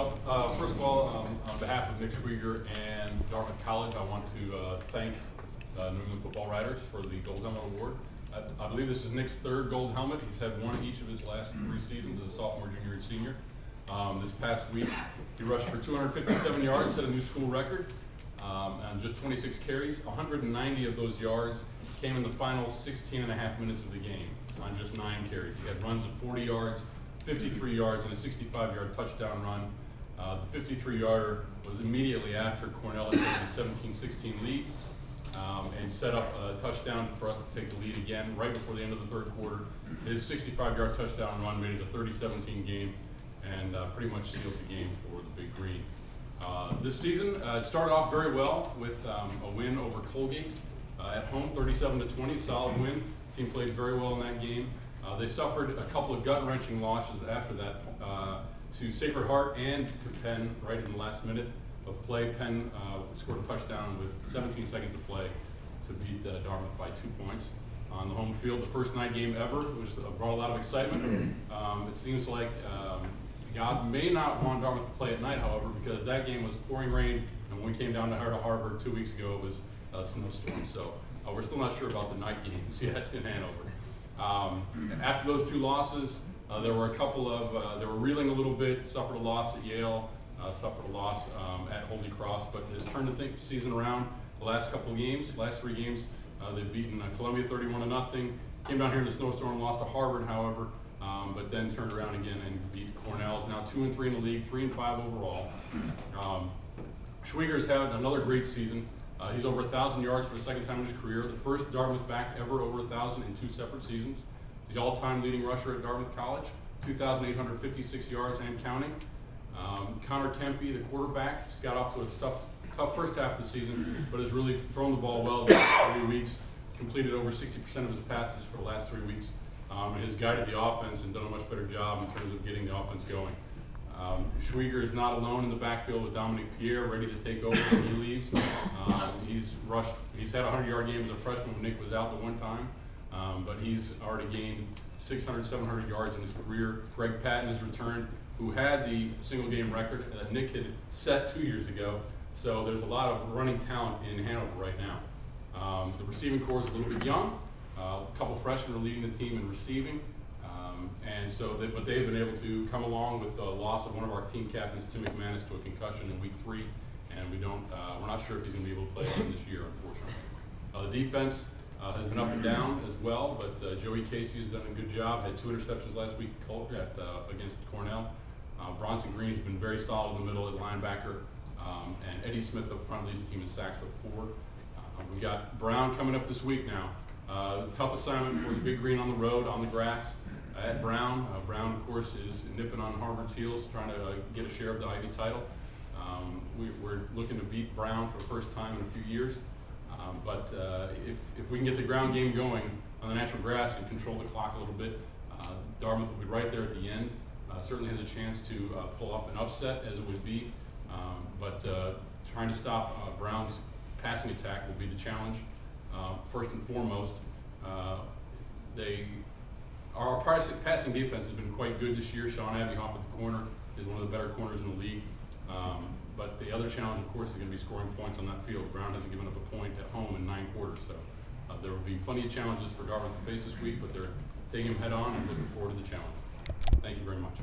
Well, first of all, on behalf of Nick Schwieger and Dartmouth College, I want to thank New England Football Writers for the Gold Helmet Award. I believe this is Nick's third gold helmet. He's had one each of his last 3 seasons as a sophomore, junior, and senior. This past week, he rushed for 257 yards, set a new school record, on just 26 carries. 190 of those yards came in the final 16.5 minutes of the game on just 9 carries. He had runs of 40 yards, 53 yards, and a 65-yard touchdown run. The 53-yarder was immediately after Cornell had taken a 17-16 lead and set up a touchdown for us to take the lead again right before the end of the third quarter. His 65-yard touchdown run made it a 30-17 game and pretty much sealed the game for the Big Green. This season, it started off very well with a win over Colgate at home, 37-20, solid win. The team played very well in that game. They suffered a couple of gut-wrenching losses after that to Sacred Heart and to Penn right in the last minute of play. Penn scored a touchdown with 17 seconds to play to beat Dartmouth by 2 points on the home field. The first night game ever, which brought a lot of excitement. It seems like God may not want Dartmouth to play at night, however, because that game was pouring rain, and when we came down to Harvard 2 weeks ago, it was a snowstorm. So we're still not sure about the night games yet in Hanover. After those 2 losses, there were a couple of, they were reeling a little bit, suffered a loss at Yale, suffered a loss at Holy Cross, but has turned the season around the last couple of games, last 3 games. They've beaten Columbia 31-0, came down here in the snowstorm, lost to Harvard, however, but then turned around again and beat Cornell. Is now 2-3 in the league, 3-5 overall. Schwieger's had another great season. He's over 1,000 yards for the second time in his career, the first Dartmouth back ever over 1,000 in 2 separate seasons. He's the all-time leading rusher at Dartmouth College, 2,856 yards and counting. Connor Kempe, the quarterback, has got off to a tough first half of the season, but has really thrown the ball well the last 3 weeks, completed over 60% of his passes for the last 3 weeks, and has guided the offense and done a much better job in terms of getting the offense going. Schwieger is not alone in the backfield with Dominic Pierre, ready to take over when he leaves. He's had a 100-yard game as a freshman when Nick was out the one time, but he's already gained 600, 700 yards in his career. Greg Patton has returned, who had the single game record that Nick had set 2 years ago. So there's a lot of running talent in Hanover right now. The receiving corps is a little bit young. A couple freshmen are leading the team in receiving. But they've been able to come along with the loss of one of our team captains, Tim McManus, to a concussion in week 3, and we're not sure if he's going to be able to play again this year, unfortunately. The defense has been up and down as well, but Joey Casey has done a good job. Had 2 interceptions last week against Cornell. Bronson Green has been very solid in the middle at linebacker, and Eddie Smith up front leads the team in sacks with 4. We've got Brown coming up this week now. Tough assignment for the Big Green on the road, on the grass. At Brown. Brown, of course, is nipping on Harvard's heels, trying to get a share of the Ivy title. We're looking to beat Brown for the first time in a few years. But if we can get the ground game going on the natural grass and control the clock a little bit, Dartmouth will be right there at the end. Certainly has a chance to pull off an upset, as it would be. But trying to stop Brown's passing attack will be the challenge. First and foremost, our passing defense has been quite good this year. Sean Abbeyhoff at the corner is one of the better corners in the league. But the other challenge, of course, is going to be scoring points on that field. Brown hasn't given up a point at home in 9 quarters. So there will be plenty of challenges for Dartmouth to face this week, but they're taking them head on and looking forward to the challenge. Thank you very much.